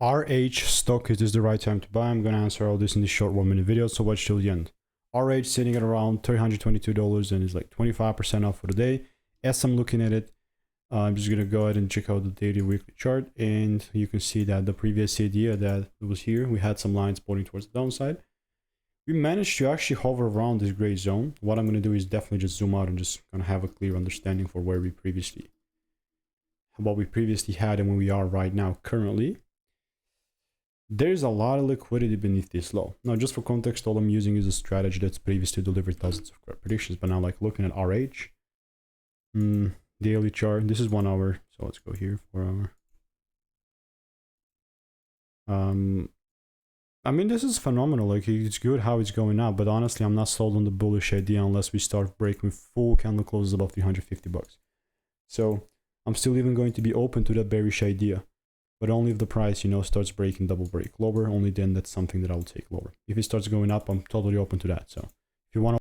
RH stock, is this the right time to buy? I'm gonna answer all this in this short 1-minute video, so watch till the end. RH sitting at around $322 and is like 25% off for the day. As I'm looking at it, I'm just gonna go ahead and check out the daily weekly chart, and you can see that the previous idea that it was here, we had some lines pointing towards the downside. We managed to actually hover around this gray zone. What I'm gonna do is definitely just zoom out and just gonna have a clear understanding for where we previously, what we previously had and where we are right now currently. There's a lot of liquidity beneath this low. Now, just for context, all I'm using is a strategy that's previously delivered thousands of correct predictions, but now like looking at RH, daily chart, this is 1 hour, so let's go here, 4 hour. I mean, this is phenomenal. Like, it's good how it's going up, but honestly, I'm not sold on the bullish idea unless we start breaking full candle closes above 350 bucks. So I'm still even going to be open to that bearish idea, but only if the price, you know, starts breaking double break lower. Only then that's something that I'll take lower. If it starts going up, I'm totally open to that. So if you want to